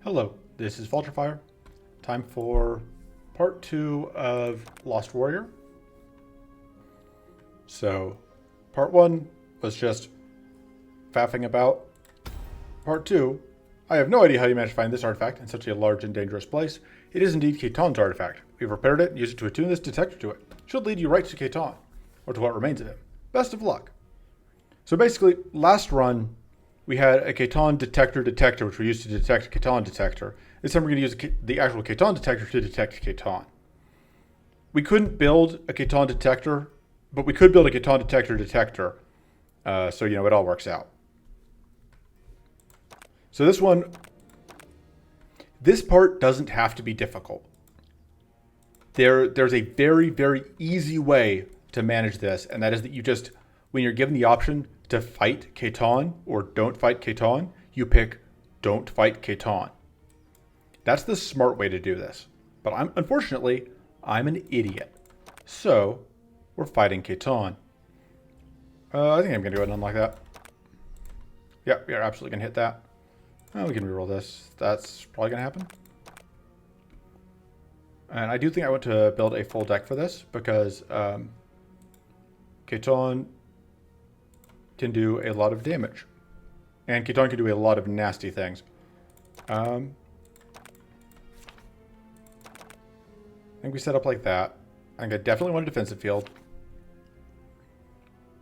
Hello, this is Vulturefire. Time for part 2 of Lost Warrior. So, part 1 was just faffing about. Part 2, I have no idea how you managed to find this artifact in such a large and dangerous place. It is indeed Caitan's artifact. We've repaired it and used it to attune this detector to it. Should lead you right to Caitan, or to what remains of him. Best of luck. So basically, last run, we had a Caitan detector, which we used to detect a Caitan detector. This time we're going to use the actual Caitan detector to detect Caitan. We couldn't build a Caitan detector, but we could build a Caitan detector. So, it all works out. So this part doesn't have to be difficult. There's a very, very easy way to manage this, and that is that you just, when you're given the option to fight Caitan or don't fight Caitan, you pick don't fight Caitan. That's the smart way to do this. But unfortunately, I'm an idiot. So, we're fighting Caitan. I think I'm going to go ahead and unlock that. Yeah, we are absolutely going to hit that. We can reroll this. That's probably going to happen. And I do think I want to build a full deck for this because Caitan can do a lot of damage. And Caitan can do a lot of nasty things. I think we set up like that. I think I definitely want a defensive field.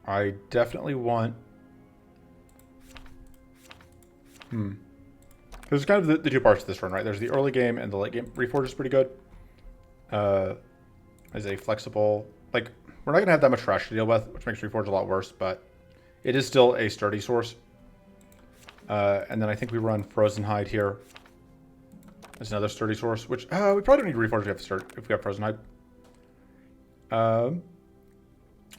I definitely want... There's kind of the two parts to this run, right? There's the early game and the late game. Reforge is pretty good. As a flexible... Like, we're not going to have that much trash to deal with, which makes Reforge a lot worse, but it is still a sturdy source. And then I think we run Frozen Hide here as another sturdy source, which we probably don't need to Reforge if we have Frozen Hide.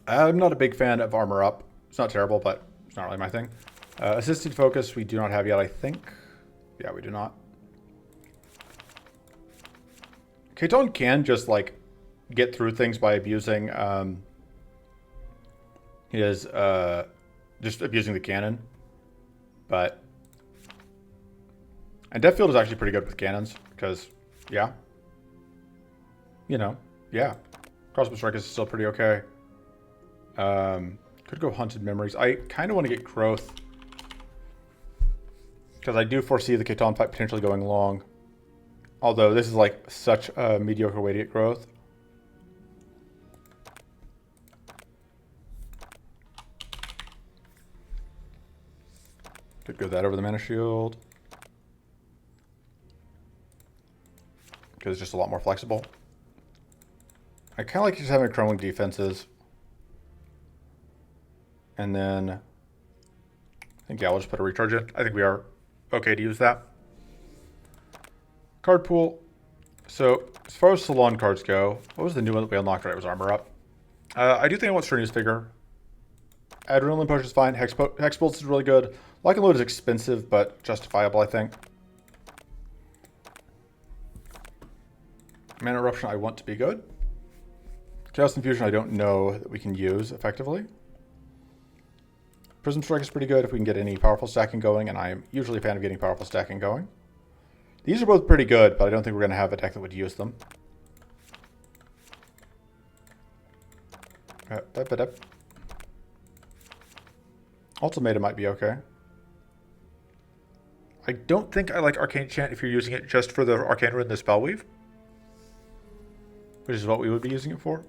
I'm not a big fan of Armor Up. It's not terrible, but it's not really my thing. Assisted Focus we do not have yet, I think. Yeah, we do not. Caitan can just, like, get through things by abusing just abusing the cannon. But... And Death Field is actually pretty good with cannons, because, yeah. Yeah. Crossbow Strike is still pretty okay. Could go Hunted Memories. I kind of want to get Growth. Because I do foresee the Caitan fight potentially going long. Although this is like such a mediocre way to get Growth. Could go that over the Mana Shield. Because it's just a lot more flexible. I kind of like just having crumbling defenses. And then I think, yeah, we'll just put a recharge in. I think we are okay to use that. Card pool. So as far as Silan cards go, what was the new one that we unlocked? Right, it was Armor Up. I do think I want Strenuous Figure. Adrenaline Potion is fine. Hex Bolts is really good. Lock and Load is expensive, but justifiable, I think. Mana Eruption I want to be good. Chaos Infusion I don't know that we can use effectively. Prism Strike is pretty good if we can get any powerful stacking going, and I am usually a fan of getting powerful stacking going. These are both pretty good, but I don't think we're going to have a deck that would use them. Ultimatum might be okay. I don't think I like Arcane Chant if you're using it just for the Arcane Rune and the Spell Weave, which is what we would be using it for.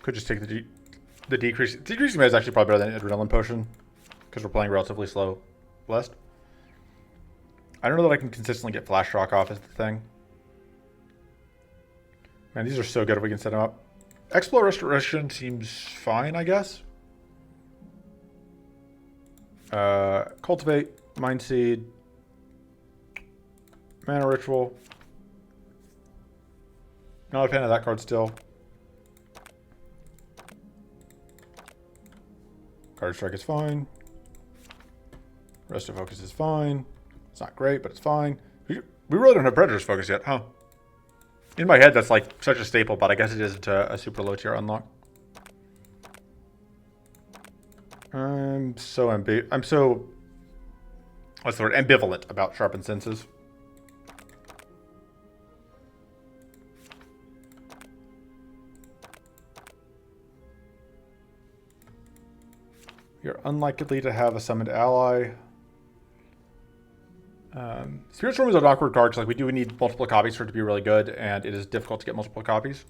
Could just take the decrease. Decreasing mana is actually probably better than Adrenaline Potion because we're playing relatively slow Blessed. I don't know that I can consistently get Flash Rock off as the thing. Man, these are so good if we can set them up. Explore Restoration seems fine, I guess. Cultivate, Mind Seed, Mana Ritual. Not a fan of that card still. Card Strike is fine. Rest of Focus is fine. It's not great, but it's fine. We really don't have Predator's Focus yet, huh? In my head, that's like such a staple, but I guess it isn't a super low tier unlock. I'm so what's the word? Ambivalent about sharpened senses. You're unlikely to have a summoned ally. Spirit Storm is an awkward card because like we do need multiple copies for it to be really good, and it is difficult to get multiple copies.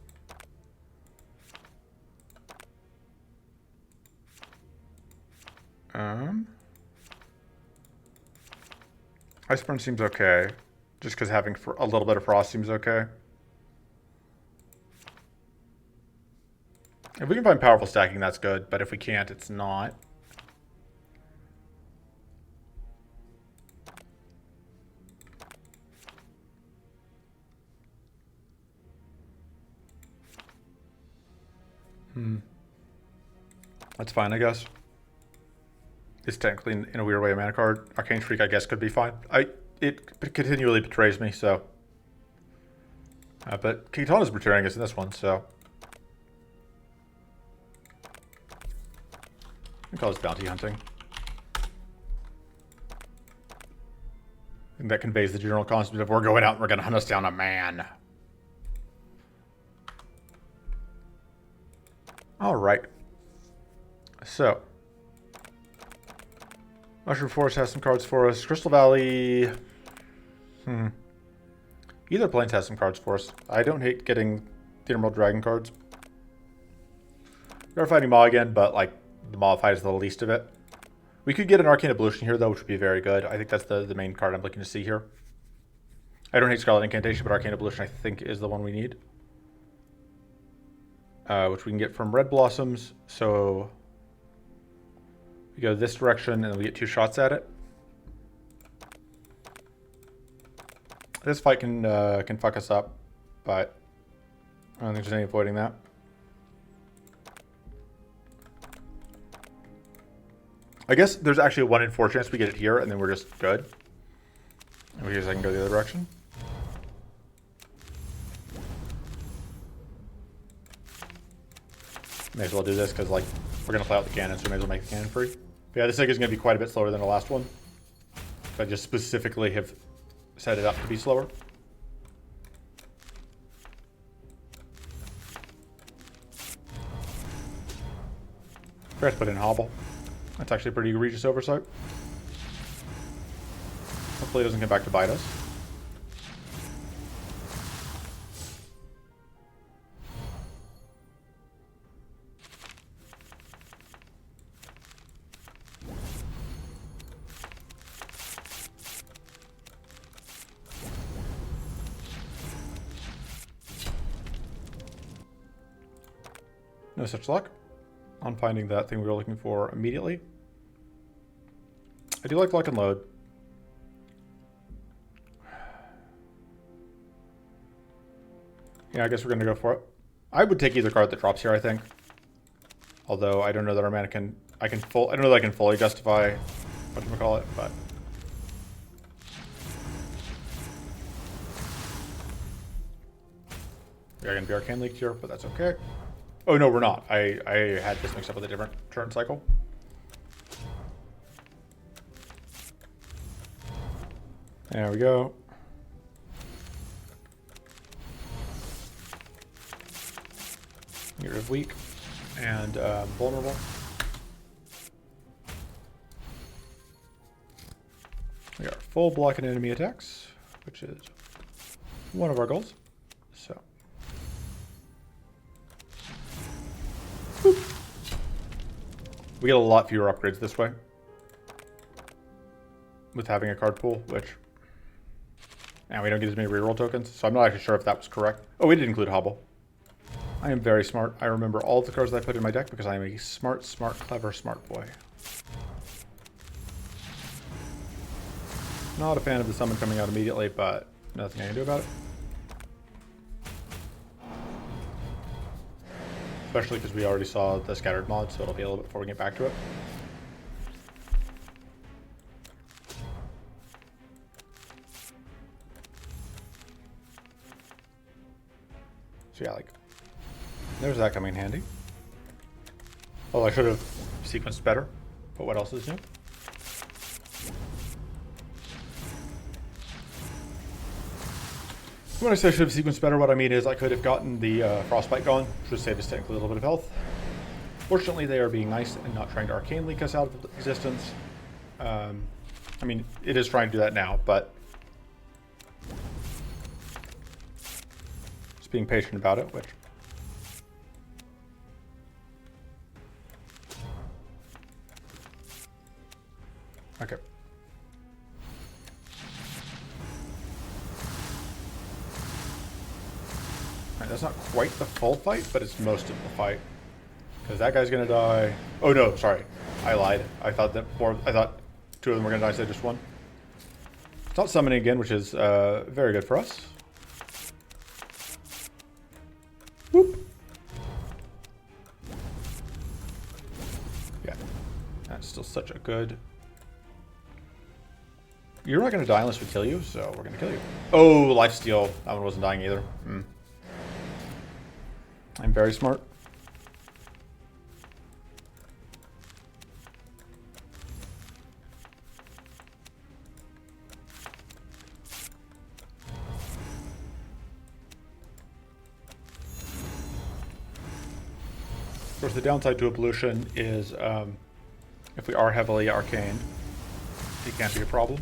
Iceburn seems okay, just because having a little bit of frost seems okay. If we can find powerful stacking, that's good, but if we can't, it's not. That's fine, I guess. It's technically, in a weird way, a mana card. Arcane Shriek, I guess, could be fine. It continually betrays me, so. But Caitan is betraying us in this one, so. We call this bounty hunting. And that conveys the general concept of we're going out and we're going to hunt us down a man. Alright. So. Mushroom Forest has some cards for us. Crystal Valley... Either Plains has some cards for us. I don't hate getting the Emerald Dragon cards. We are fighting Maw again, but like the Maw fight is the least of it. We could get an Arcane Ablution here though, which would be very good. I think that's the main card I'm looking to see here. I don't hate Scarlet Incantation, but Arcane Ablution I think is the one we need. Which we can get from Red Blossoms, so... We go this direction, and then we get 2 shots at it. This fight can fuck us up, but I don't think there's any avoiding that. I guess there's actually a 1 in 4 chance we get it here, and then we're just good. In which case I can go the other direction. May as well do this, because like we're going to play out the cannon, so we may as well make the cannon free. But yeah, this thing is going to be quite a bit slower than the last one. I just specifically have set it up to be slower. Forgot to put in Hobble. That's actually a pretty egregious oversight. Hopefully it doesn't come back to bite us. No such luck on finding that thing we were looking for immediately. I do like Lock and Load. Yeah, I guess we're going to go for it. I would take either card that drops here, I think. Although I don't know that our mana can... I don't know that I can fully justify whatchamacallit, but... We are going to be Arcane Leaked here, but that's okay. Oh, no, we're not. I had this mixed up with a different turn cycle. There we go. Get rid of weak and vulnerable. We are full blocking enemy attacks, which is one of our goals. So. Boop. We get a lot fewer upgrades this way with having a card pool, which... And we don't get as many reroll tokens, so I'm not actually sure if that was correct. Oh, we did include Hobble. I am very smart. I remember all of the cards that I put in my deck because I am a smart, clever, smart boy. Not a fan of the summon coming out immediately, but nothing I can do about it. Especially because we already saw the scattered mod, so it'll be a little bit before we get back to it. So yeah, like, there's that coming in handy. Oh, I should have sequenced better. But what else is new? When I say I should have sequenced better, what I mean is I could have gotten the frostbite gone, which would save us technically a little bit of health. Fortunately, they are being nice and not trying to arcane leak us out of existence. I mean, it is trying to do that now, but just being patient about it, which... Okay. Alright, that's not quite the full fight, but it's most of the fight. Because that guy's gonna die. Oh no, sorry. I lied. I thought two of them were gonna die instead of just one. It's not summoning again, which is very good for us. Whoop. Yeah. That's still such a good... You're not gonna die unless we kill you, so we're gonna kill you. Oh, lifesteal. That one wasn't dying either. I'm very smart. Of course, the downside to a pollution is if we are heavily arcaned, it can't be a problem.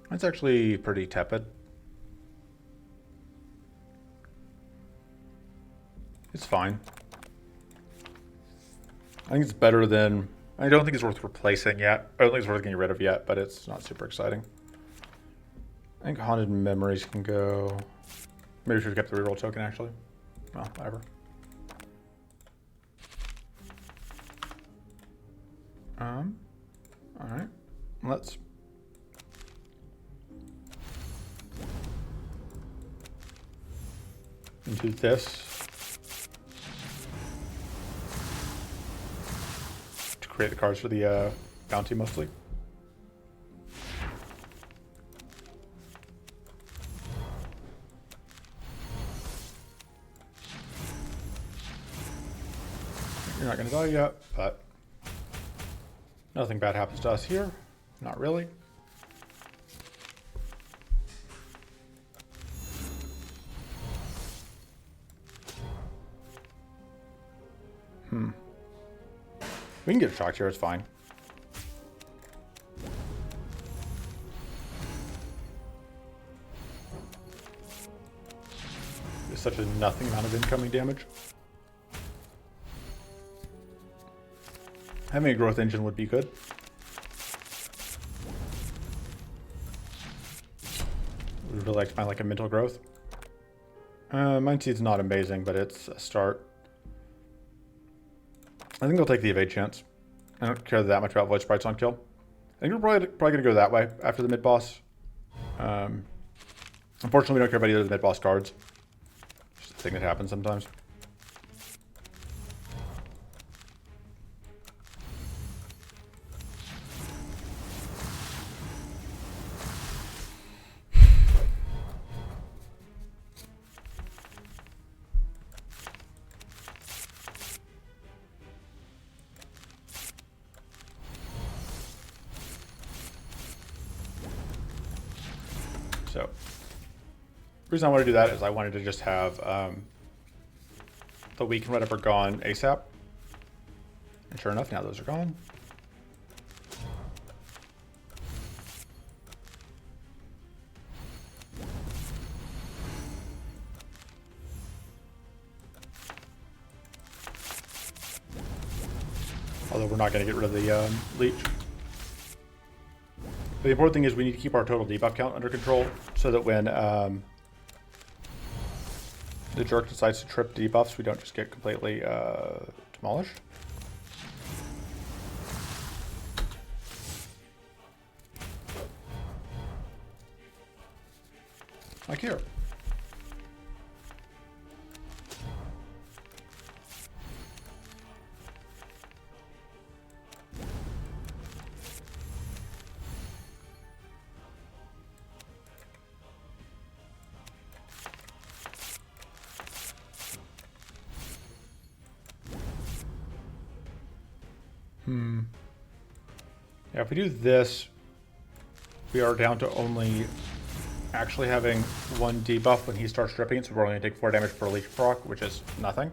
That's actually pretty tepid. It's fine. I think it's better than... I don't think it's worth replacing yet. I don't think it's worth getting rid of yet, but it's not super exciting. I think Haunted Memories can go... Maybe we should have kept the reroll token, actually. Well, whatever. Alright. Let's... do this. To create the cards for the bounty, mostly. You're not going to die yet, but nothing bad happens to us here. Not really. We can get shocked here, it's fine. There's such a nothing amount of incoming damage. Having a growth engine would be good. Would really like to find like a mental growth. Mind Seed's not amazing, but it's a start. I think we'll take the evade chance. I don't care that much about Void Sprites on kill. I think we're probably going to go that way after the mid-boss. Unfortunately, we don't care about either of the mid-boss cards. Just a thing that happens sometimes. So, the reason I want to do that is I wanted to just have the weak and whatever gone ASAP. And sure enough, now those are gone. Although we're not going to get rid of the leech. The important thing is we need to keep our total debuff count under control so that when the jerk decides to trip debuffs, we don't just get completely demolished. Like here. Yeah, if we do this, we are down to only actually having one debuff when he starts dripping it, so we're only going to take 4 damage per leech proc, which is nothing.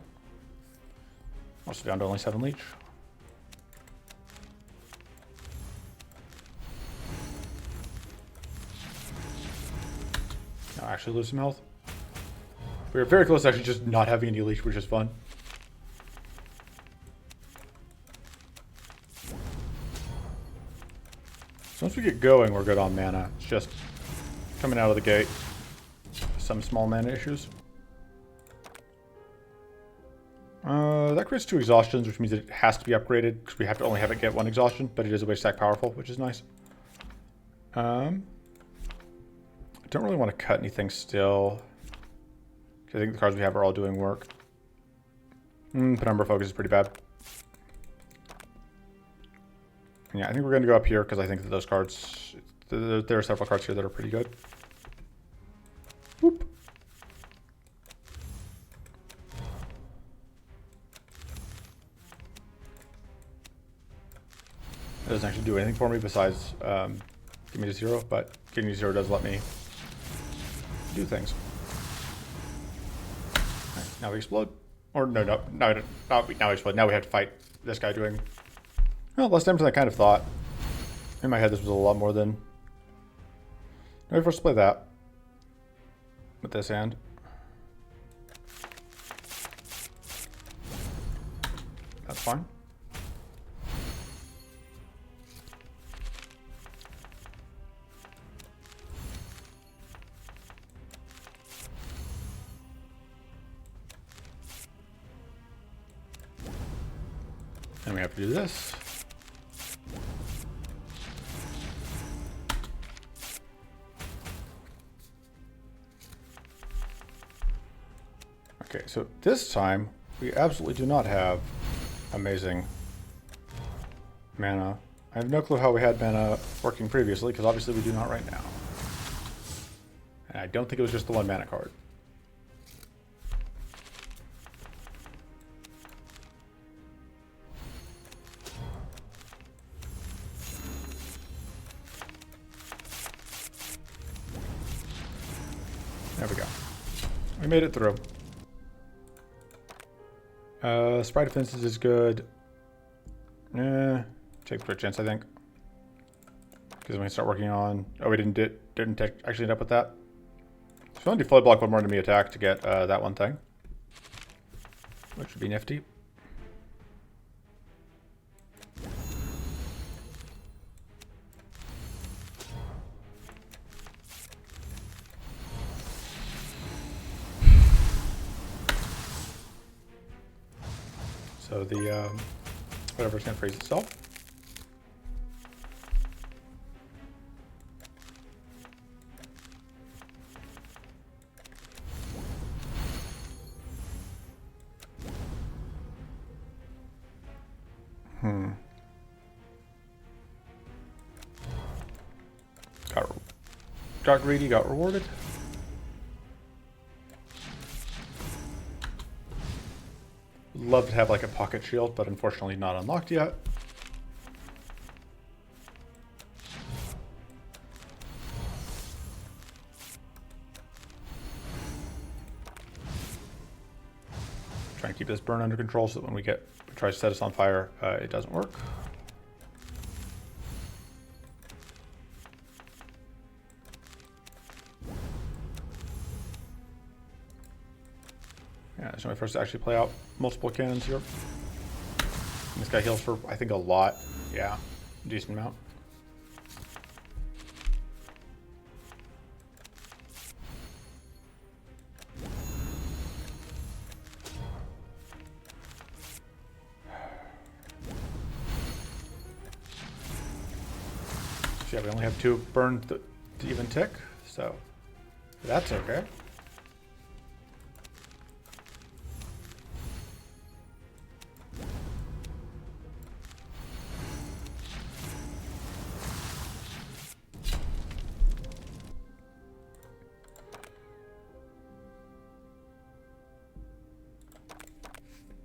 Also down to only 7 leech. Now actually lose some health. We were very close to actually just not having any leech, which is fun. So once we get going, we're good on mana. It's just coming out of the gate. Some small mana issues. That creates 2 exhaustions, which means it has to be upgraded because we have to only have it get 1 exhaustion, but it is a way to stack powerful, which is nice. I don't really want to cut anything still. I think the cards we have are all doing work. Penumbra Focus is pretty bad. Yeah, I think we're going to go up here because I think that those cards... There are several cards here that are pretty good. Whoop. It doesn't actually do anything for me besides give me to 0, but getting to 0 does let me do things. Right, now we explode. Or no, now we explode. Now we have to fight this guy doing, well, less damage than I kind of thought. In my head, this was a lot more than... Now we first play that with this hand. That's fine. And we have to do this. Okay, so this time we absolutely do not have amazing mana. I have no clue how we had mana working previously, because obviously we do not right now. And I don't think it was just the 1 mana card. There we go. We made it through. Sprite Defenses is good. Take Quick Chance, I think. Because when we start working on... Oh, we didn't actually end up with that. So we only do Flood Block 1 more enemy attack to get that one thing. Which would be nifty. So the, whatever's going to freeze itself. Got greedy, got rewarded. Love to have like a pocket shield, but unfortunately not unlocked yet. Trying to keep this burn under control so that when we try to set us on fire, it doesn't work. Yeah, so I first actually play out multiple cannons here. And this guy heals for, I think, a lot. Yeah, decent amount. So yeah, we only have 2 burned to even tick, so that's okay.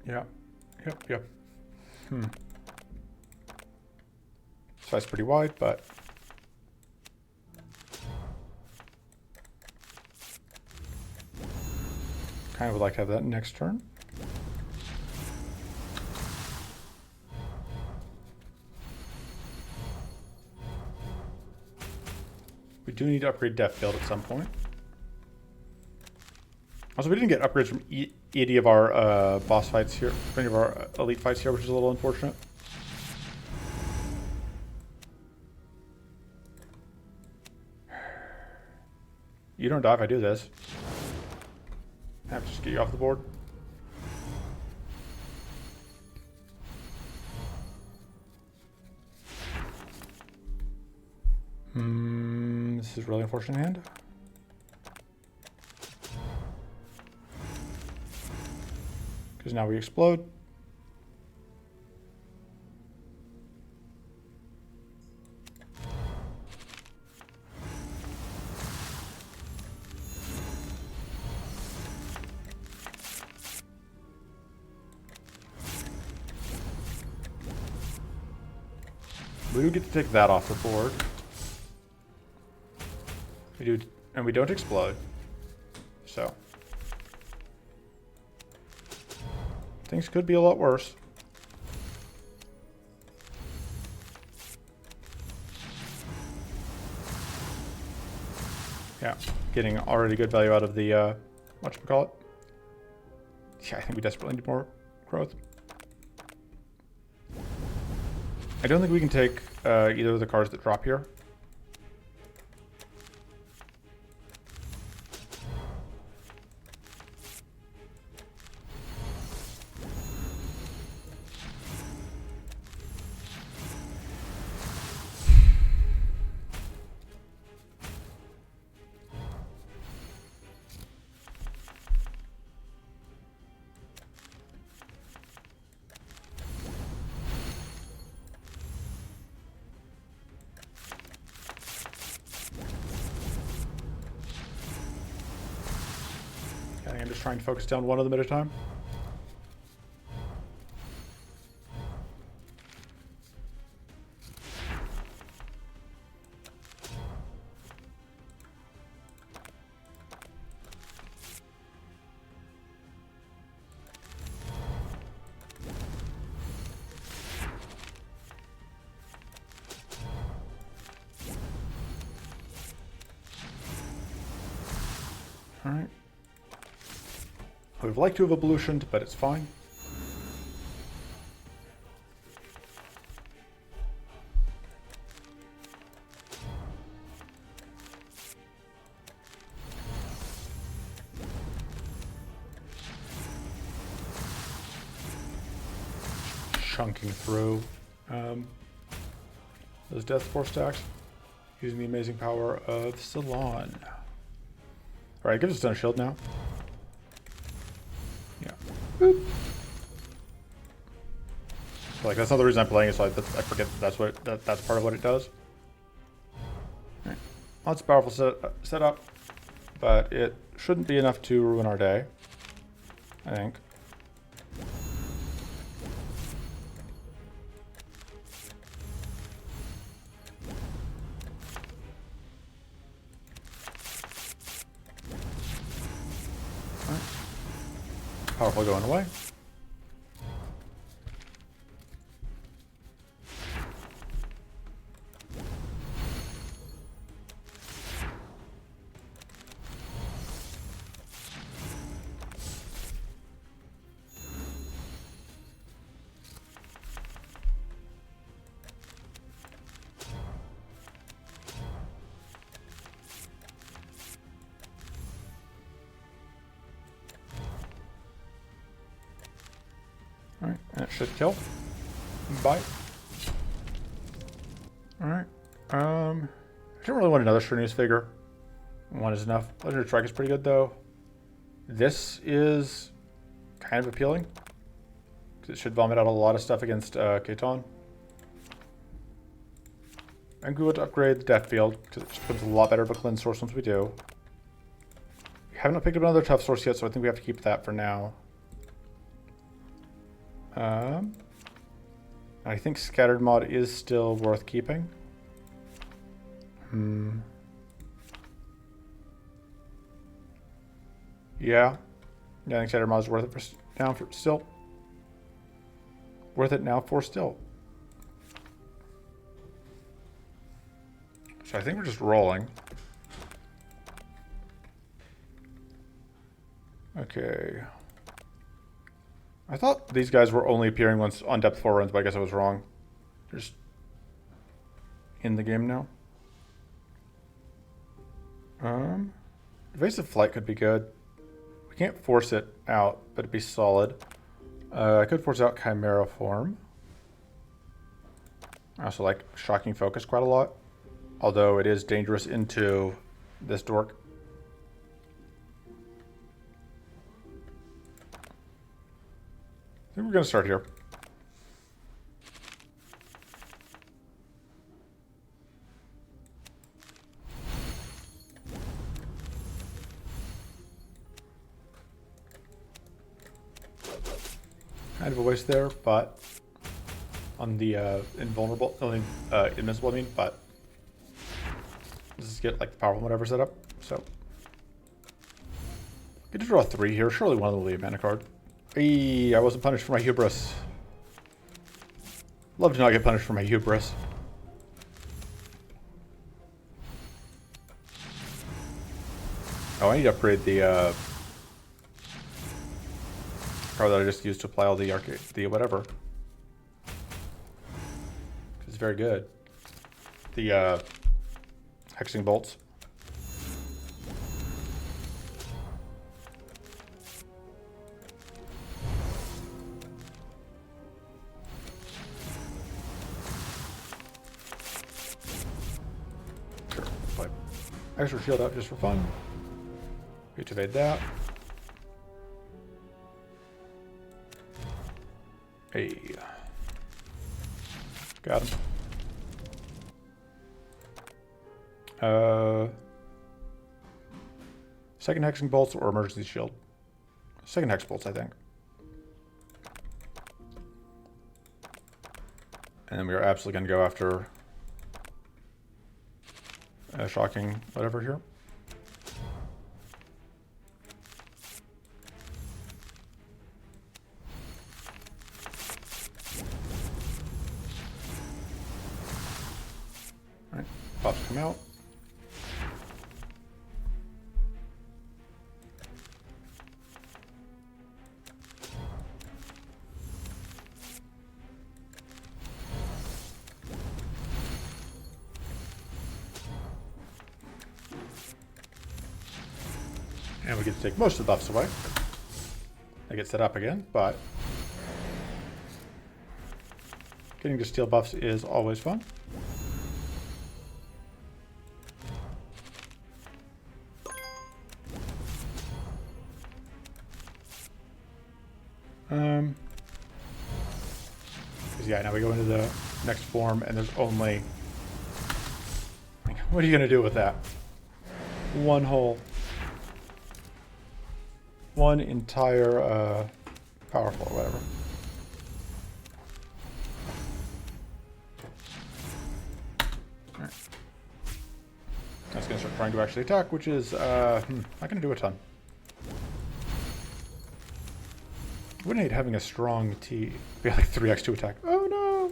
Yep. This fight's pretty wide, but kind of would like to have that next turn. We do need to upgrade Deckbuilding at some point. Also, we didn't get upgrades from any of our boss fights here, any of our elite fights here, which is a little unfortunate. You don't die if I do this. I have to just get you off the board. This is really unfortunate hand. Because now we explode. We do get to take that off the board. We do, and we don't explode. So things could be a lot worse. Yeah, getting already good value out of the whatchamacallit. Yeah, I think we desperately need more growth. I don't think we can take either of the cards that drop here. I'm just trying to focus down one of them at a time. All right. I would like to have evolutioned, but it's fine. Chunking through those death force stacks using the amazing power of Silan. All right, gives us a shield now. Yeah. Boop. Like that's not the reason I'm playing it, so I forget that's what that's part of what it does. Right. Well, it's a powerful setup, but it shouldn't be enough to ruin our day, I think. Powerful going away. Alright, that should kill. Bye. Alright. I don't really want another Strenuous Figure. One is enough. Legendary Strike is pretty good though. This is kind of appealing. It should vomit out a lot of stuff against Caitan. And we want to upgrade the Death Field because it becomes a lot better of a cleanse source once we do. We haven't picked up another tough source yet, so I think we have to keep that for now. I think scattered mod is still worth keeping. Yeah. Yeah, I think scattered mod is worth it for now for still. Worth it now for still. So I think we're just rolling. Okay. I thought these guys were only appearing once on depth 4 runs, but I guess I was wrong. They're just in the game now. Evasive flight could be good. We can't force it out, but it'd be solid. I could force out Chimera form. I also like shocking focus quite a lot, although it is dangerous into this dork. I think we're going to start here. Kind of a waste there, but on the invulnerable, invincible, I mean, but let's just get like the powerful whatever set up. So get to draw 3 here. Surely one of the lead mana card. Hey, I wasn't punished for my hubris. Love to not get punished for my hubris. Oh, I need to upgrade the power that I just used to apply all the arcade, the whatever. It's very good. The hexing bolts. Extra shield up just for fun. Get to evade that. Hey. Got him. Second hexing bolts or emergency shield? Second hex bolts, I think. And then we are absolutely going to go after shocking whatever here. Alright, pops come out. And we get to take most of the buffs away. They get set up again, but getting to steal buffs is always fun. Yeah, now we go into the next form, and there's only... What are you going to do with that? One hole. One entire powerful or whatever. Alright. That's going to start trying to actually attack, which is not going to do a ton. I wouldn't hate having a strong T. We got like 3x2 attack. Oh no!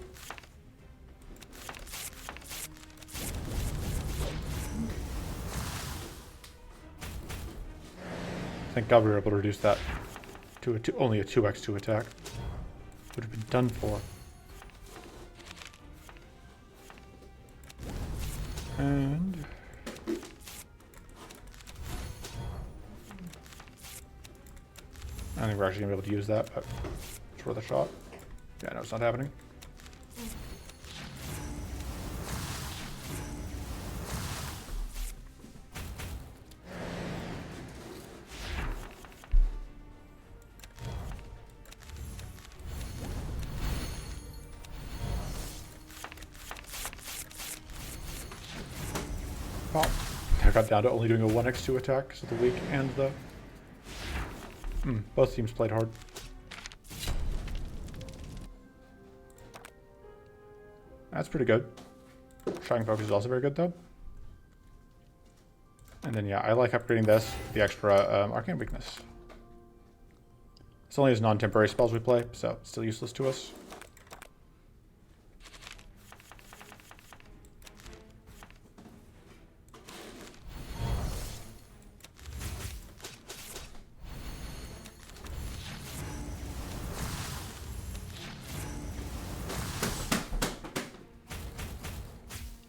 Thank God we were able to reduce that to only a 2x2 attack. Would have been done for. And I don't think we're actually gonna be able to use that, but it's worth a shot. Yeah, no, it's not happening. Pop. I got down to only doing a 1x2 attack, so the weak and the... both teams played hard. That's pretty good. Shocking focus is also very good, though. And then, yeah, I like upgrading this, the extra arcane weakness. It's only as non-temporary spells we play, so it's still useless to us.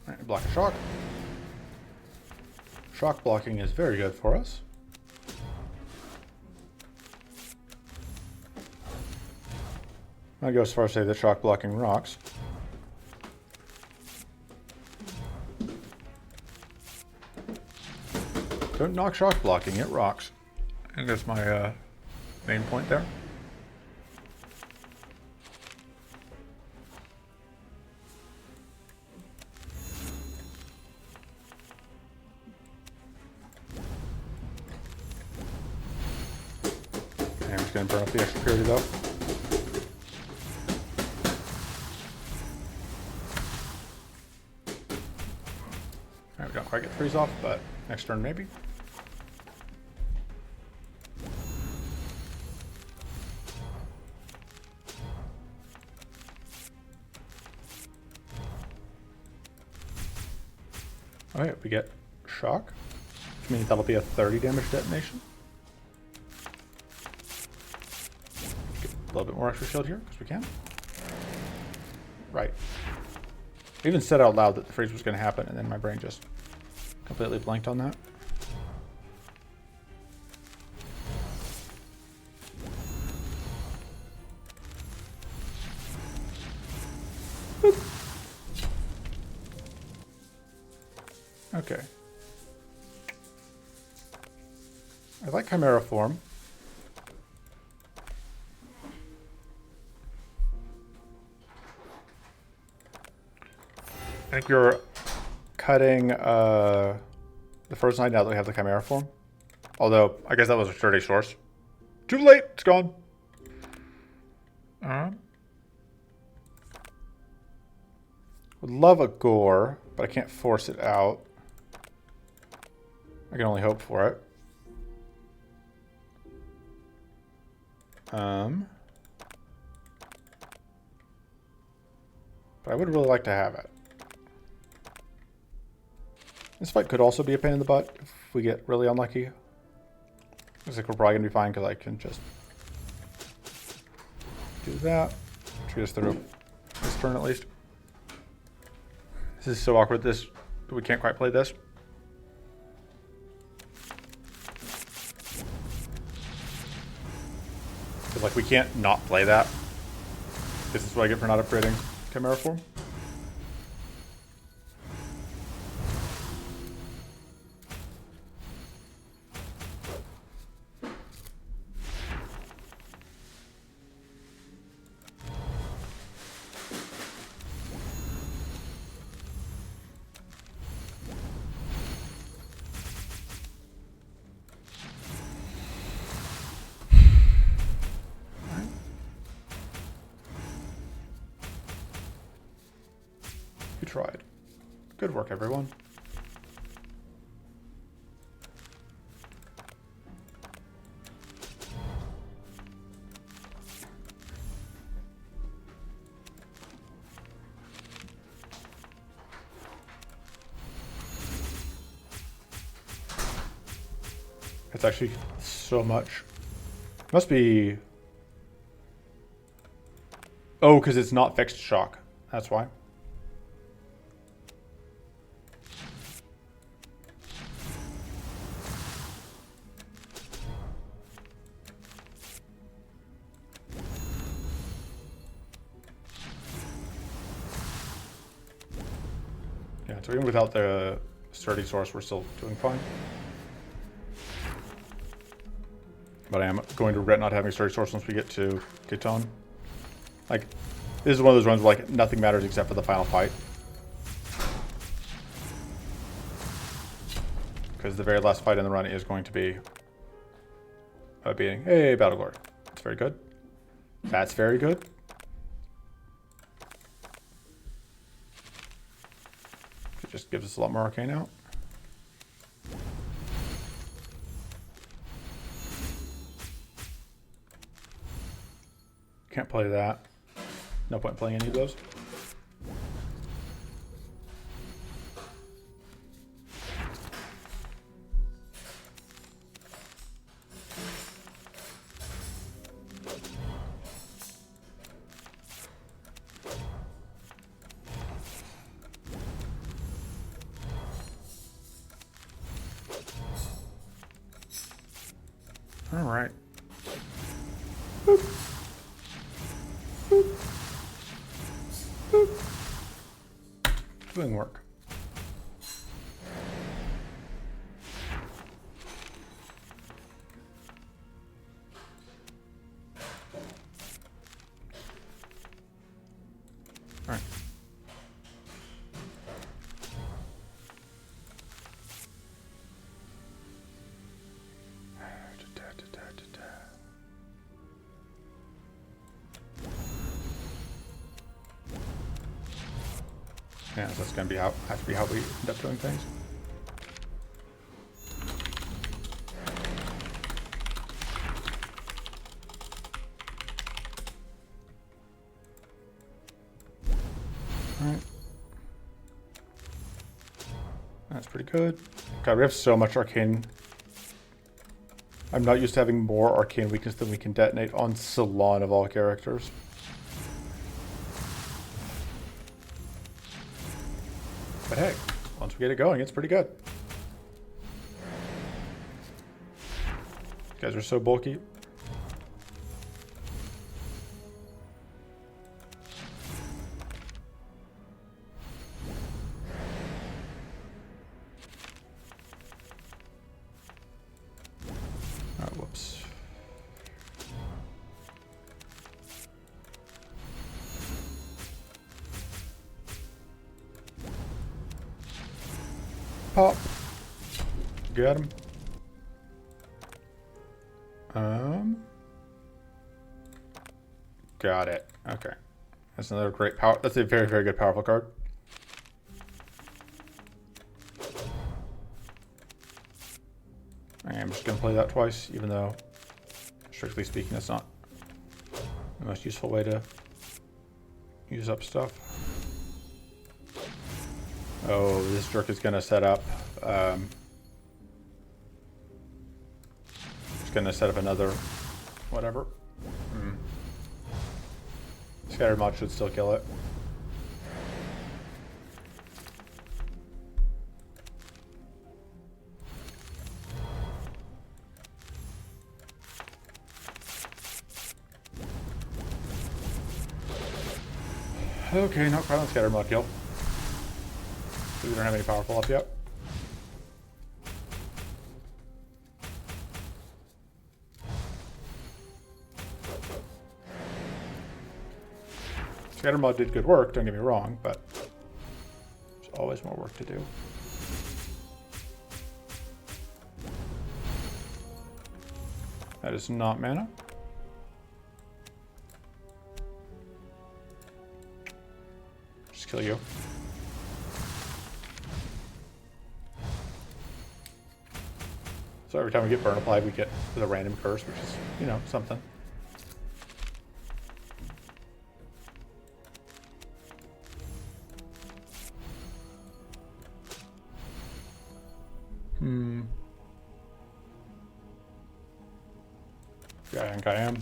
Alright, block a shock. Shock blocking is very good for us. I'll go as far as say that shock blocking rocks. Don't knock shock blocking, it rocks. I think that's my main point there. I'm just going to burn up the extra purity though. Alright, we don't quite get freeze off, but next turn maybe. Alright, we get shock, which means that'll be a 30 damage detonation. Get a little bit more extra shield here, because we can. Right. I even said out loud that the freeze was going to happen, and then my brain just completely blanked on that. Boop. Okay. I like Chimera form. I think you're cutting the first night now that we have the Chimera form. Although, I guess that was a sturdy source. Too late! It's gone! Would love a gore, but I can't force it out. I can only hope for it. But I would really like to have it. This fight could also be a pain in the butt if we get really unlucky. Looks like we're probably going to be fine because I can just do that. Should get us through this turn at least. This is so awkward. We can't quite play this. Because like we can't not play that. This is what I get for not upgrading Chimera form. You tried. Good work, everyone. It's actually so much. Must be... Oh, because it's not fixed shock. That's why. Yeah, so even without the sturdy source, we're still doing fine. But I am going to regret not having a sturdy source once we get to Caitan. Like, this is one of those runs where like nothing matters except for the final fight. Because the very last fight in the run is going to be beating. Hey, Battle Glory. That's very good. That's very good. Just gives us a lot more arcane out. Can't play that. No point playing any of those. All right. Boop. Boop. Boop. Doing work. All right. Yeah, so that's gonna be have to be how we end up doing things. All right. That's pretty good. God, we have so much arcane. I'm not used to having more arcane weakness than we can detonate on Silan of all characters. But hey, once we get it going, it's pretty good. You guys are so bulky. Oh, whoops. Pop. Got him. Got it. Okay. That's another great power. That's a very, very good powerful card. I am just going to play that twice, even though, strictly speaking, that's not the most useful way to use up stuff. Oh, this jerk is going to set up. It's going to set up another whatever. Scatter mod should still kill it. Okay, not quite on scatter mod kill. We don't have any powerful up yet. Scatter mod did good work, don't get me wrong, but there's always more work to do. That is not mana. Just kill you. So every time we get burn applied, we get the random curse, which is, you know, something. Yeah, I think I am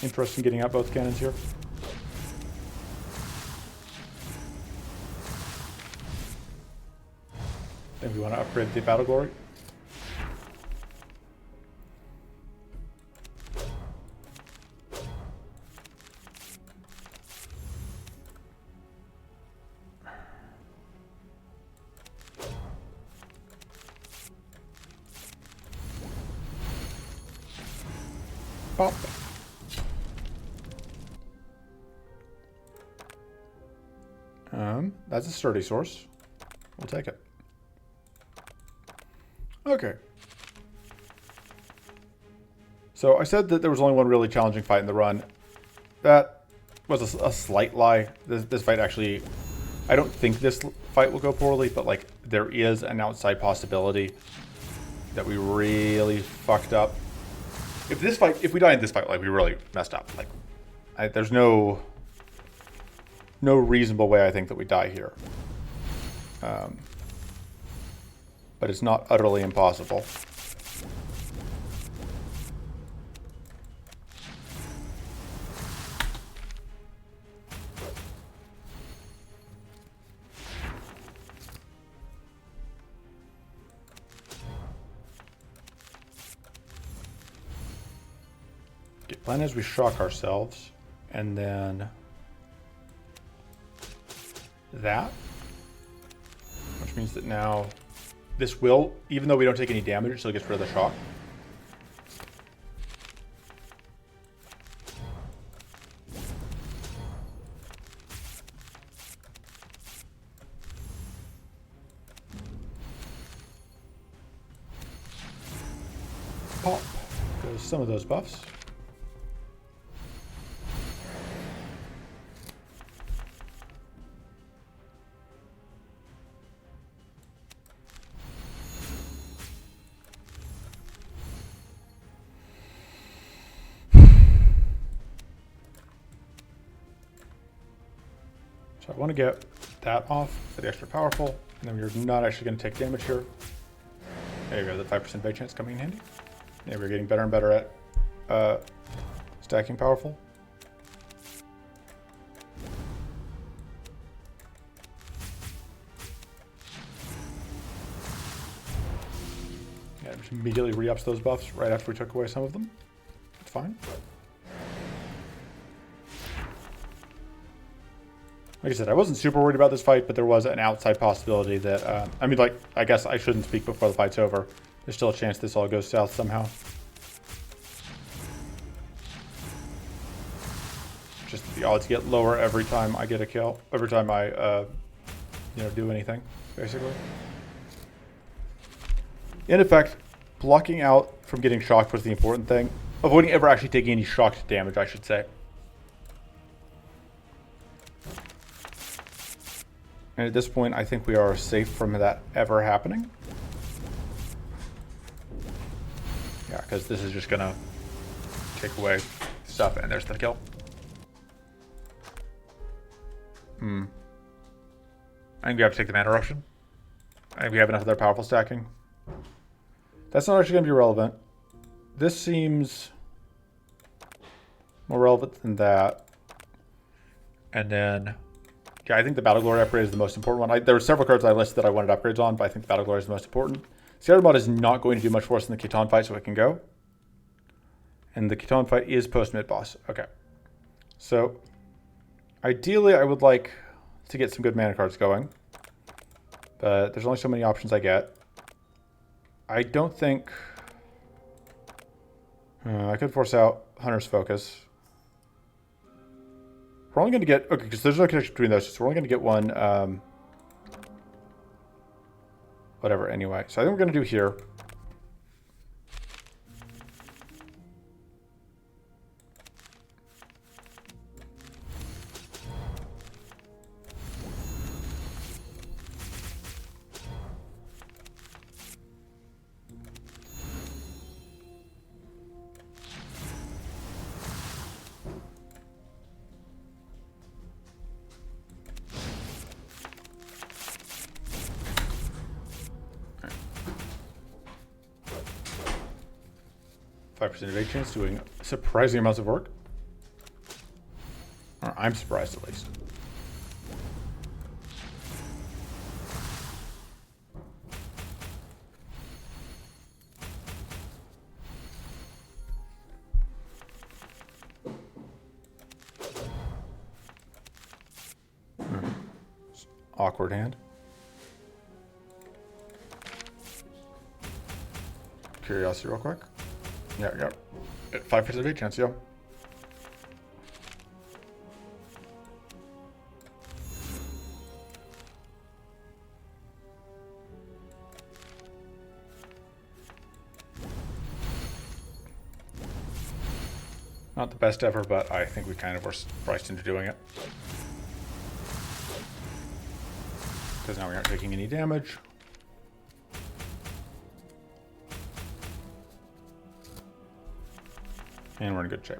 interested in getting out both cannons here. Think we want to upgrade the battle glory. Pop. That's a sturdy source. We'll take it. Okay. So I said that there was only one really challenging fight in the run. That was a slight lie. This fight actually I don't think this fight will go poorly, but like there is an outside possibility that we really fucked up. If we die in this fight, like we really messed up. Like there's no reasonable way I think that we die here. But it's not utterly impossible. Plan is we shock ourselves, and then that, which means that now this will, even though we don't take any damage, it still gets rid of the shock. Pop goes some of those buffs. So I want to get that off for the extra powerful, and then we're not actually going to take damage here. There you go, the 5% bait chance coming in handy. Yeah, we're getting better and better at stacking powerful. Yeah, just immediately re-ups those buffs right after we took away some of them. That's fine. Like I said, I wasn't super worried about this fight, but there was an outside possibility that, I mean, like, I guess I shouldn't speak before the fight's over. There's still a chance this all goes south somehow. Just the odds get lower every time I get a kill, every time I, you know, do anything, basically. In effect, blocking out from getting shocked was the important thing. Avoiding ever actually taking any shocked damage, I should say. And at this point, I think we are safe from that ever happening. Yeah, because this is just going to take away stuff, and there's the kill. I think we have to take the mana eruption. I think we have enough of their powerful stacking. That's not actually going to be relevant. This seems more relevant than that. And then... yeah, I think the Battle Glory upgrade is the most important one. There were several cards I listed that I wanted upgrades on, but I think the Battle Glory is the most important. Scatter Mod is not going to do much worse than the Caitan Fight, so it can go. And the Caitan Fight is post-mid boss. Okay. So, ideally, I would like to get some good mana cards going. But there's only so many options I get. I don't think... I could force out Hunter's Focus. We're only going to get... okay, because there's no connection between those, so we're only going to get one... whatever, anyway. So I think we're going to do here. Percent chance doing surprising amounts of work. Or I'm surprised at least. Awkward hand. Curiosity real quick. Yeah. 5% chance, yeah. Not the best ever, but I think we kind of were priced into doing it. because now we aren't taking any damage. And we're in good shape.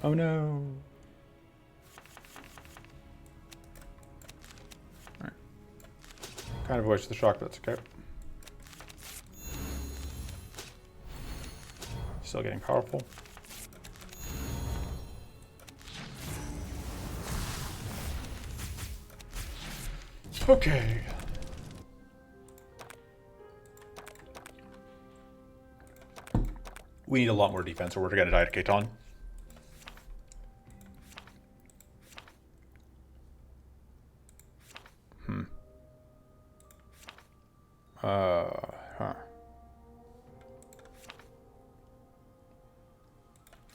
Oh no. Alright. Kind of wasted the shock, but that's okay. Still getting powerful. Okay. We need a lot more defense or we're going to die to Caitan.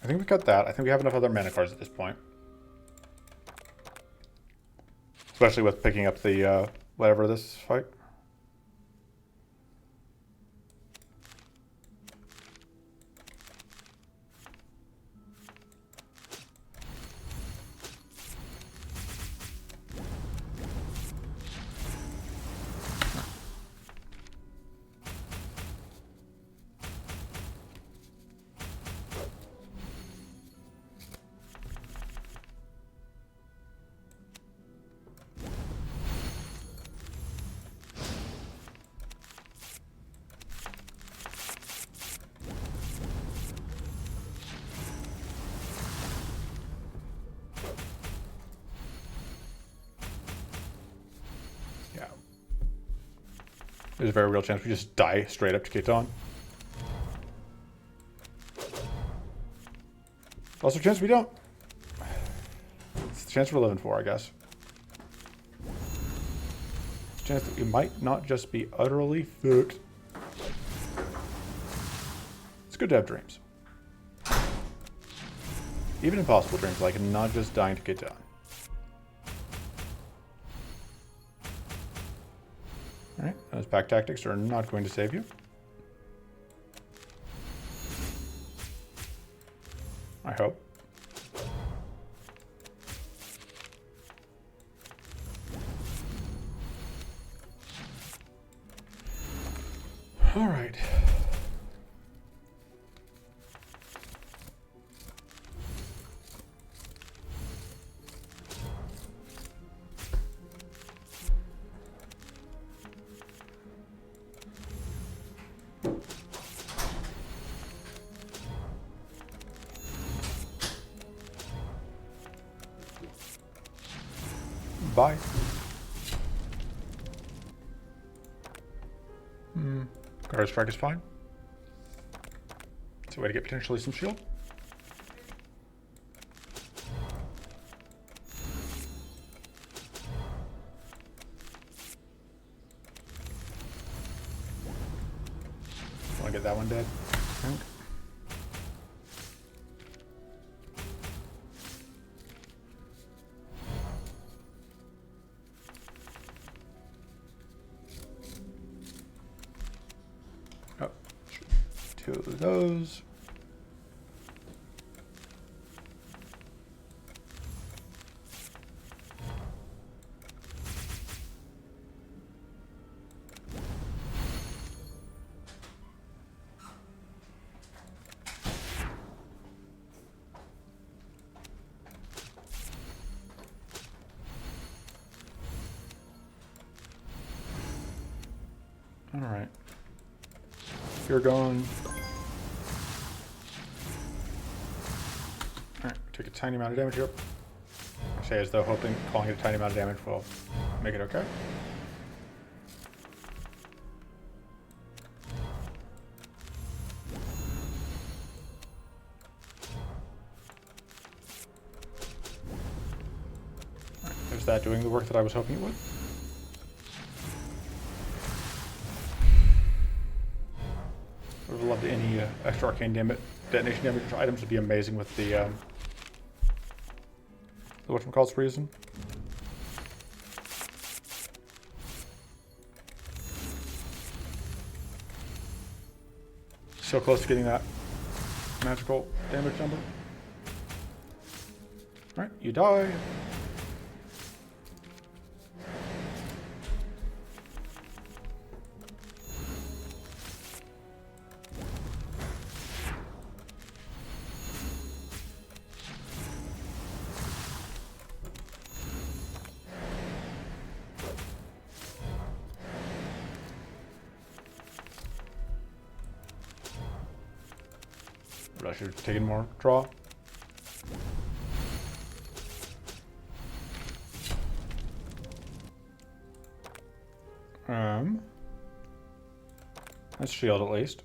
I think we got that. I think we have enough other mana cards at this point. Especially with picking up the, whatever this fight. There's a very real chance we just die straight up to Caitan. Also a chance we don't. It's the chance we're living for, I guess. It's a chance that we might not just be utterly fucked. It's good to have dreams. Even impossible dreams, like not just dying to Caitan. Alright, those pack tactics are not going to save you. I hope. Alright. Bye. Guard strike is fine. It's a way to get potentially some shield. Want to get that one dead, I think. Two of those. All right. You're gone. Alright, take a tiny amount of damage here. I say as though hoping calling it a tiny amount of damage will make it okay. Alright, there's that doing the work that I was hoping it would. I would have loved any extra arcane detonation damage items would be amazing with the whatchamacallit's reason. So close to getting that magical damage number. Alright, you die. I should have taken more draw. Let's shield at least.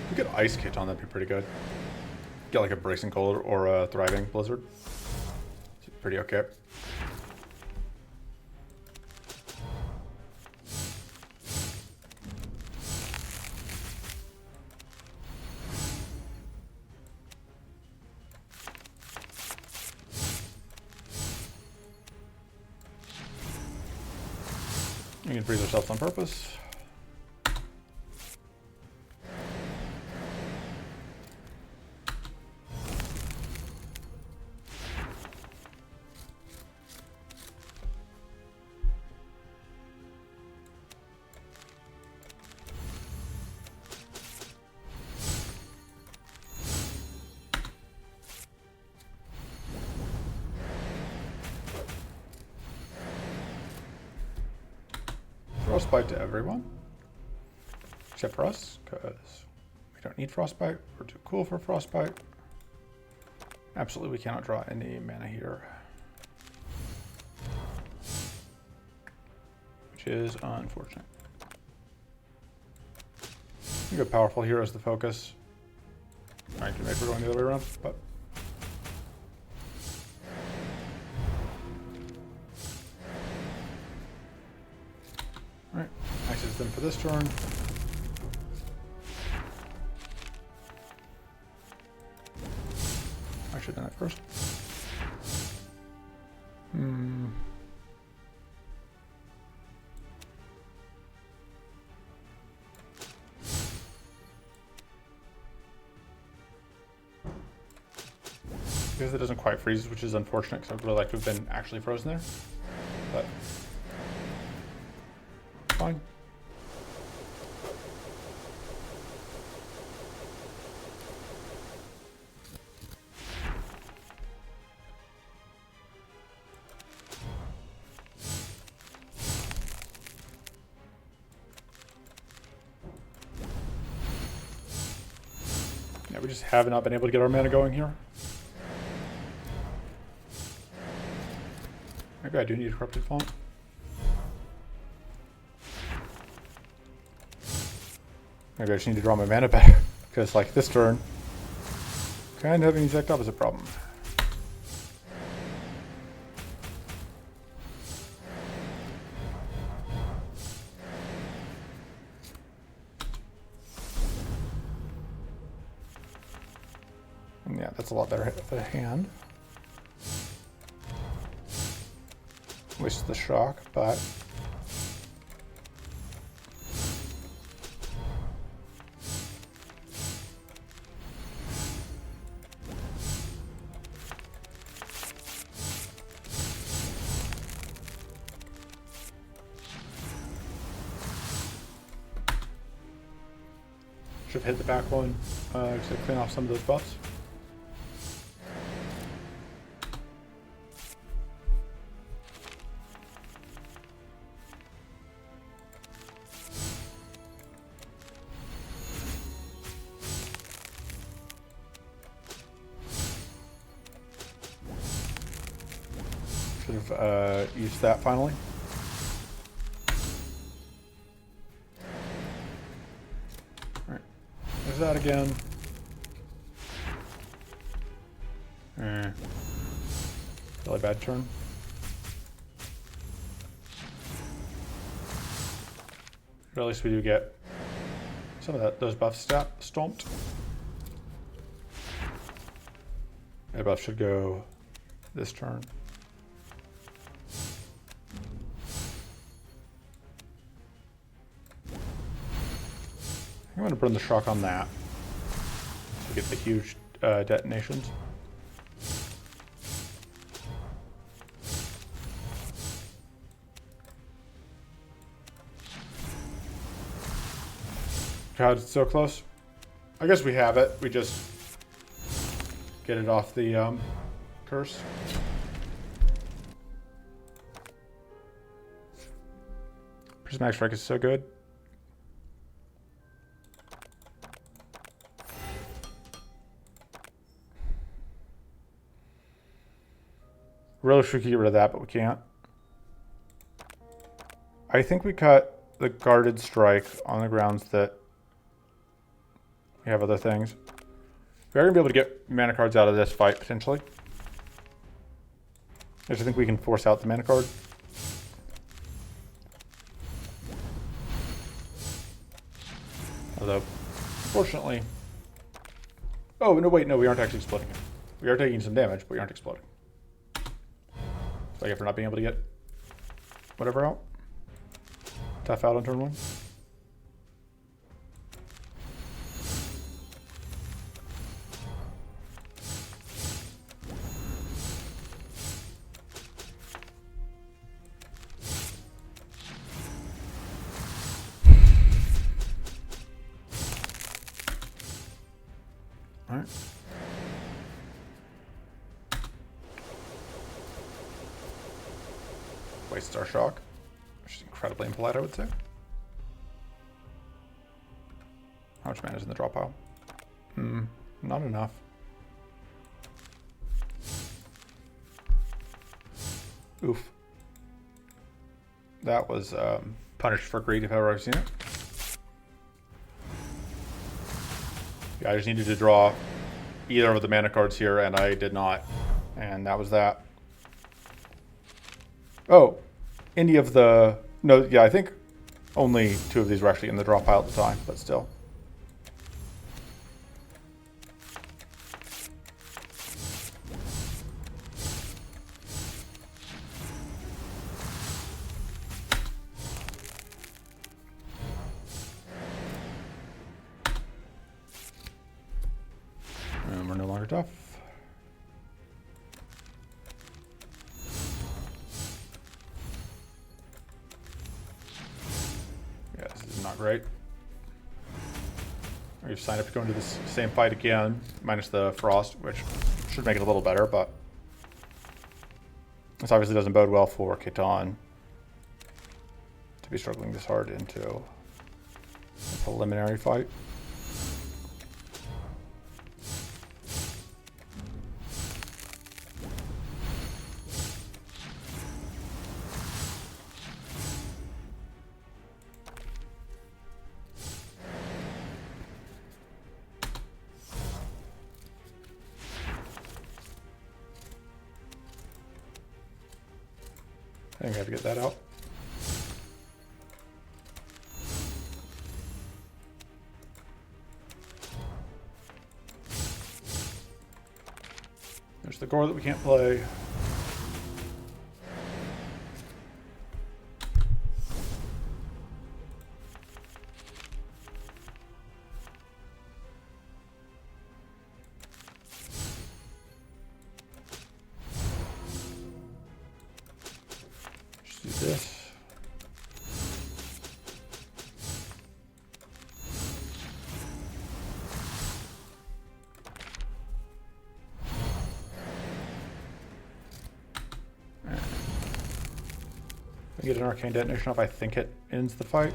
If we get Ice Caitan, that'd be pretty good. Get like a Bracing Cold or a Thriving Blizzard. It's pretty okay. You can freeze ourselves on purpose. Frostbite to everyone, except for us, because we don't need Frostbite. We're too cool for Frostbite. Absolutely, we cannot draw any mana here, which is unfortunate. We go powerful here as the focus. Trying to make we're going the other way around, but. Alright, axes them for this turn. I should have done that first. Because it doesn't quite freeze, which is unfortunate because I'd really like to have been actually frozen there. But fine. Yeah, we just have not been able to get our mana going here. Maybe I do need a Corrupted Font. Maybe I just need to draw my mana better, because like this turn, kind of having the exact opposite problem. And yeah, that's a lot better hit for the hand. Wastes the shock, but should have hit the back one to clean off some of those buffs. Should have used that finally. Alright, there's that again. Really bad turn. But at least we do get Some of those buffs stomped. That buff should go this turn. I'm going to burn the shock on that to get the huge detonations. God, it's so close. I guess we have it. We just get it off the curse. Prismatic Strike is so good. Really should get rid of that, but we can't. I think we cut the guarded strike on the grounds that we have other things. We're going to be able to get mana cards out of this fight, potentially. I just think we can force out the mana card. Although, fortunately... Oh, no, wait, no, we aren't actually exploding it. We are taking some damage, but we aren't exploding. So I guess we're not being able to get whatever out. Tough out on turn 1. All right. Wastes our shock, which is incredibly impolite, I would say. How much mana is in the draw pile? Not enough. Oof. That was punished for greed if I've ever seen it. Yeah, I just needed to draw either of the mana cards here, and I did not. And that was that. Oh, any of the... No, yeah, I think only 2 of these were actually in the draw pile at the time, but still. And we're no longer tough. Yeah, this is not great. We've signed up to go into this same fight again, minus the frost, which should make it a little better, but this obviously doesn't bode well for Caitan to be struggling this hard into a preliminary fight. I think I have to get that out. There's the gore that we can't play. Just do this. I get an arcane detonation off. I think it ends the fight.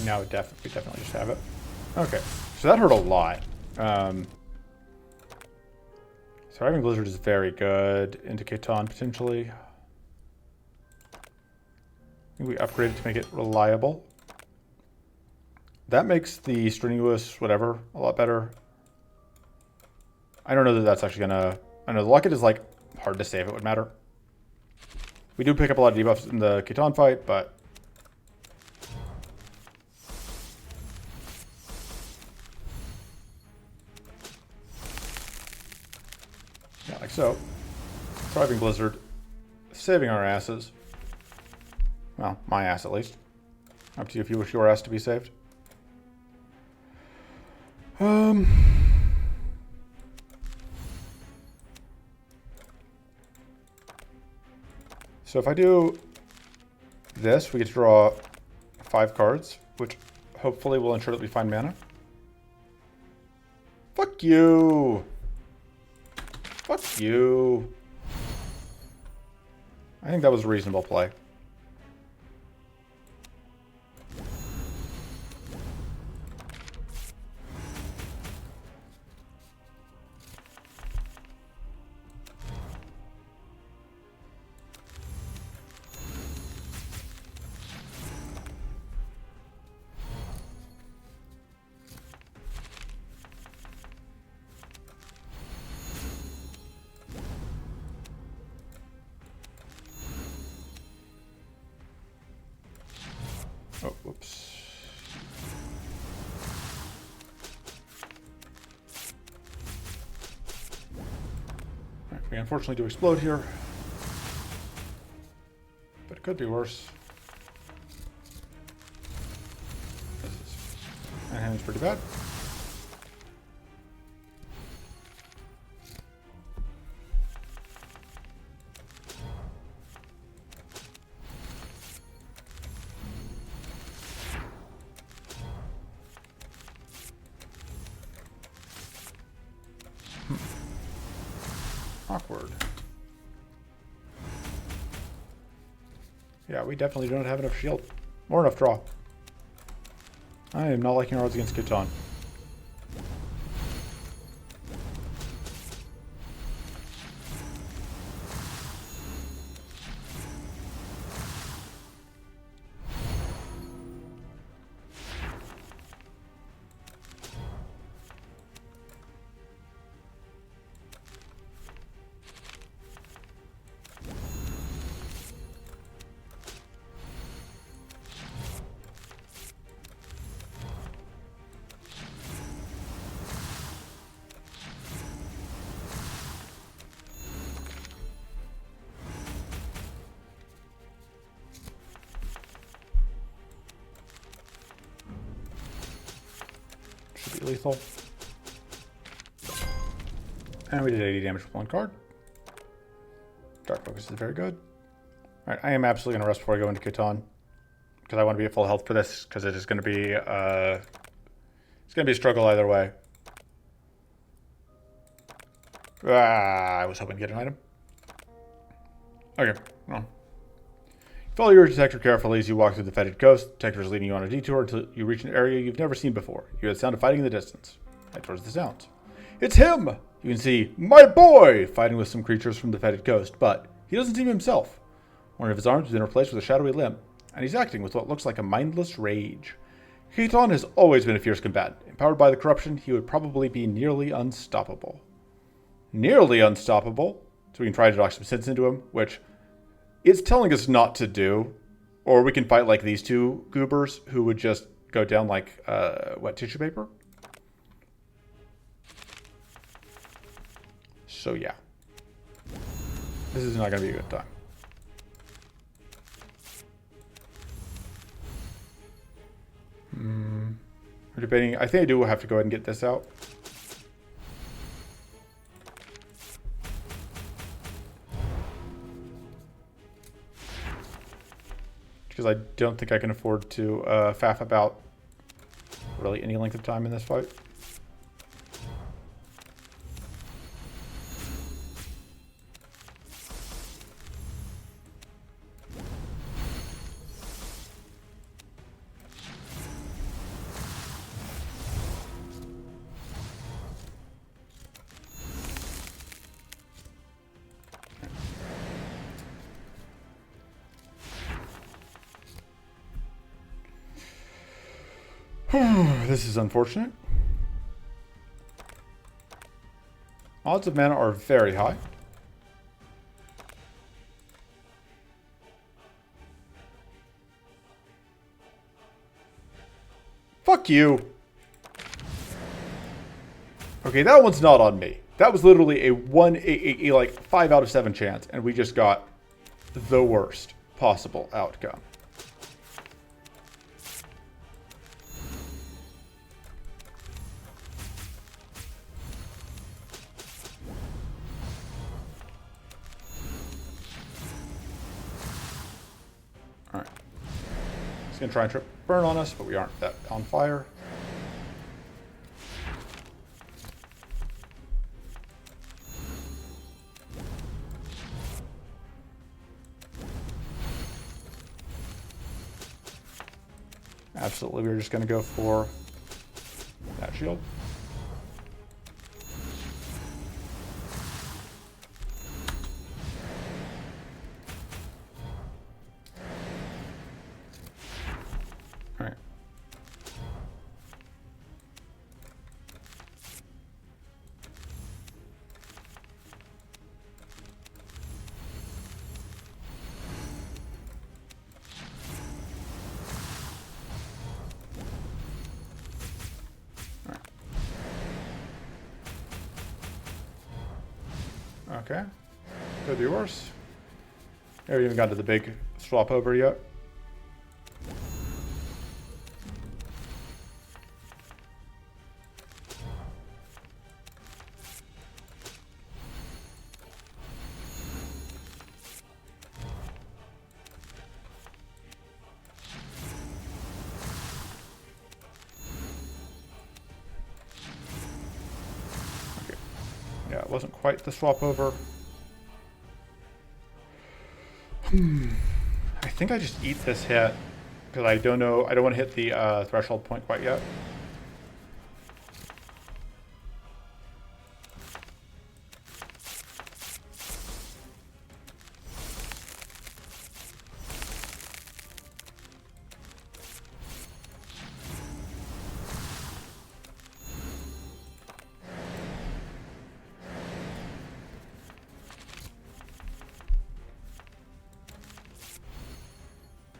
Now we definitely just have it. Okay, so that hurt a lot. Surviving Blizzard is very good into Caitan potentially. I think we upgraded to make it reliable. That makes the strenuous whatever a lot better. I don't know that that's actually gonna... I know the Locket is like hard to say if it would matter. We do pick up a lot of debuffs in the Caitan fight, but yeah, like so. Thriving Blizzard, saving our asses. Well, my ass at least. Up to you if you wish your ass to be saved. So if I do this, we get to draw 5 cards, which hopefully will ensure that we find mana. Fuck you! Fuck you! I think that was a reasonable play. Oh, whoops. Right, we unfortunately do explode here. But it could be worse. My hand's pretty bad. Awkward. Yeah, we definitely don't have enough shield. Or enough draw. I am not liking our odds against Caitan. Should be lethal. And we did 80 damage with 1 card. Dark Focus is very good. Alright, I am absolutely going to rest before I go into Caitan. Because I want to be at full health for this, because it is going to be, it's going to be a struggle either way. I was hoping to get an item. Okay, well. Follow your detector carefully as you walk through the fetid coast. The detector is leading you on a detour until you reach an area you've never seen before. You hear the sound of fighting in the distance. Head towards the sounds. It's him! You can see my boy fighting with some creatures from the fetid coast, but he doesn't seem himself. One of his arms has been replaced with a shadowy limb, and he's acting with what looks like a mindless rage. Caitan has always been a fierce combatant. Empowered by the corruption, he would probably be nearly unstoppable. Nearly unstoppable? So we can try to knock some sense into him, which it's telling us not to do. Or we can fight like these two goobers who would just go down like wet tissue paper. So yeah. This is not going to be a good time. We're debating. I think I do have to go ahead and get this out. Because I don't think I can afford to faff about really any length of time in this fight. This is unfortunate. Odds of mana are very high. Fuck you. Okay, that one's not on me. That was literally a like 5 out of 7 chance, and we just got the worst possible outcome. Alright. He's going to try and trip burn on us, but we aren't that on fire. Absolutely, we're just going to go for that shield. All right. Okay, could be worse. Haven't even got to the big swap over yet. Yeah, it wasn't quite the swap over. I think I just eat this hit because I don't know. I don't want to hit the threshold point quite yet.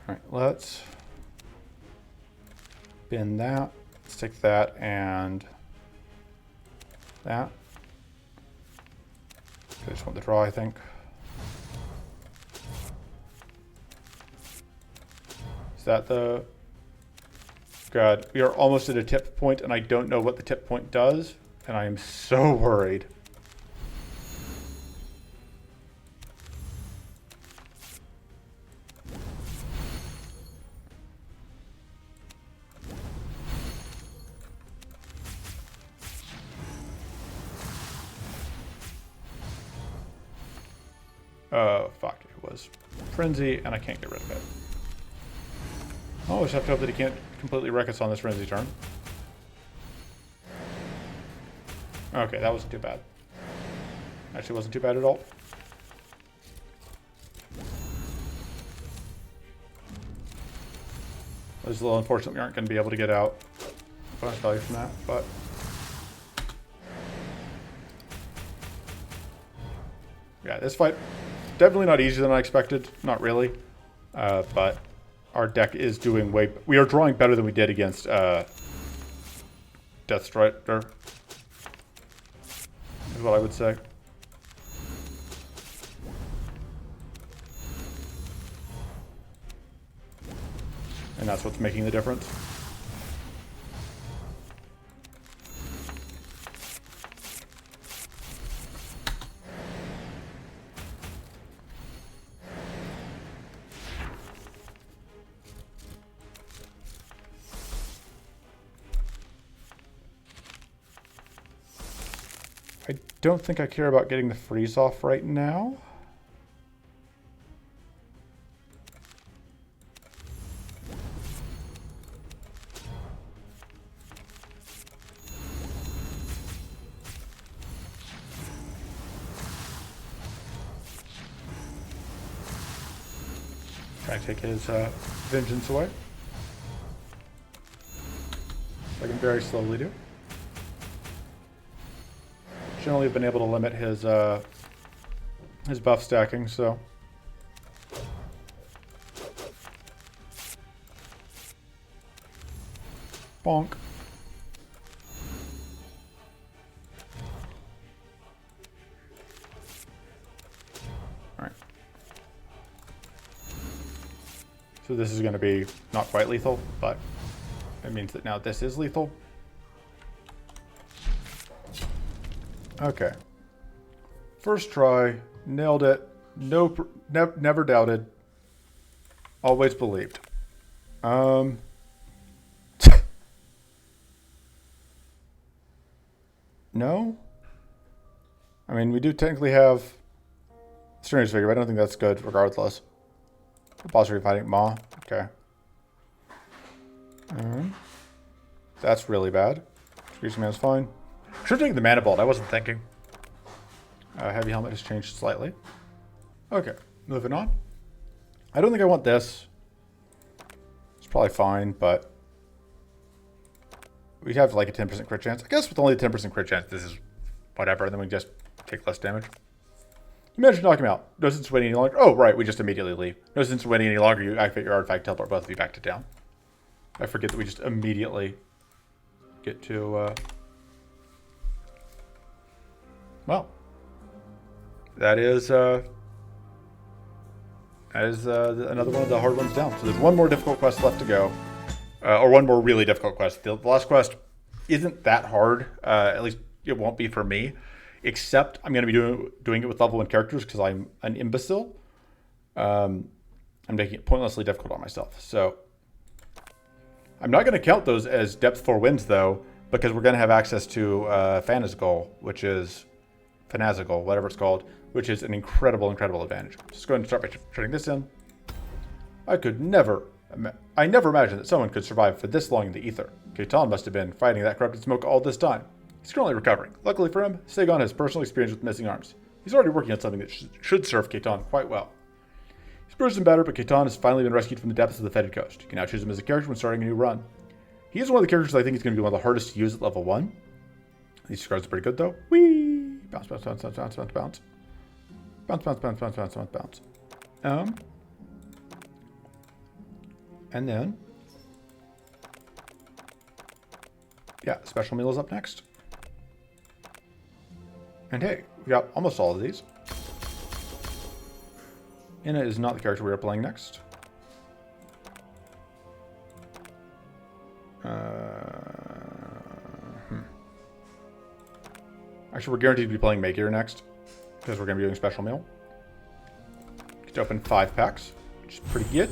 Alright, let's bin that, stick that, and that. I just want the draw, I think. Is that the... God, we are almost at a tip point, and I don't know what the tip point does, and I am so worried. Oh, fuck. It was Frenzy, and I can't get rid of it. Oh, I just have to hope that he can't completely wreck us on this Frenzy turn. Okay, that wasn't too bad. Actually, wasn't too bad at all. It's a little unfortunate we aren't going to be able to get out bonus value from that, but... Yeah, this fight, definitely not easier than I expected. Not really. But our deck is doing way... We are drawing better than we did against Death Strider, is what I would say. And that's what's making the difference. I don't think I care about getting the freeze off right now. Try to take his vengeance away. I can very slowly do. Generally, have been able to limit his buff stacking, so. Bonk. So this is going to be not quite lethal, but it means that now this is lethal. Okay. First try, nailed it. Never doubted. Always believed. No? I mean, we do technically have Stranger's Figure, but I don't think that's good regardless. Compulsory fighting Ma. Okay. That's really bad. Greasy Man's fine. Should take the Mana Bolt. I wasn't thinking. Heavy Helmet has changed slightly. Okay, moving on. I don't think I want this. It's probably fine, but we'd have like a 10% crit chance. I guess with only a 10% crit chance, this is whatever. And then we just take less damage. You managed to knock him out. No sense waiting any longer. Oh, right. We just immediately leave. No sense waiting any longer. You activate your artifact, teleport both of you back to town. I forget that we just immediately get to... Well, that is another one of the hard ones down. So there's one more difficult quest left to go. Or one more really difficult quest. The last quest isn't that hard. At least it won't be for me. Except I'm going to be doing it with level 1 characters because I'm an imbecile. I'm making it pointlessly difficult on myself. So I'm not going to count those as depth 4 wins though, because we're going to have access to Fanazgol, which is Fanazgol, whatever it's called, which is an incredible advantage. Just go ahead and start by turning this in. I never imagined that someone could survive for this long in the ether. Caitan must have been fighting that corrupted smoke all this time. He's currently recovering. Luckily for him, Sagon has personal experience with missing arms. He's already working on something that should serve Caitan quite well. He's bruised and battered, but Caitan has finally been rescued from the depths of the Fetid Coast. You can now choose him as a character when starting a new run. He is one of the characters I think is going to be one of the hardest to use at level 1. These scars are pretty good though. Whee! Bounce, bounce, bounce, bounce, bounce, bounce, bounce. Bounce, bounce, bounce, bounce, bounce, bounce, bounce. And then... yeah, Special Meal is up next. And hey, we got almost all of these. Inna is not the character we are playing next. Actually, we're guaranteed to be playing Magear next, because we're going to be doing Special Meal. Get to open 5 packs, which is pretty good.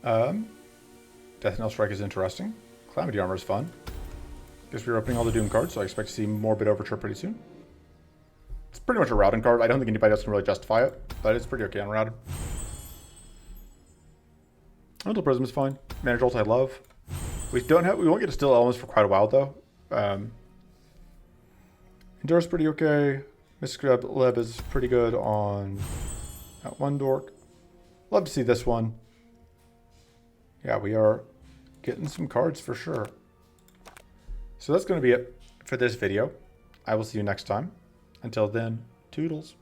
Death Knell Strike is interesting. Calamity Armor is fun. Guess we're opening all the Doom cards, so I expect to see Morbid Overture pretty soon. It's pretty much a routing card. I don't think anybody else can really justify it, but it's pretty okay on routed. Mental Prism is fine. Mana Jolt I love. We won't get to Still Elements for quite a while though. Endurance pretty okay. Mystic Leb is pretty good on that one dork. Love to see this one. Yeah, we are getting some cards for sure. So that's going to be it for this video. I will see you next time. Until then, toodles.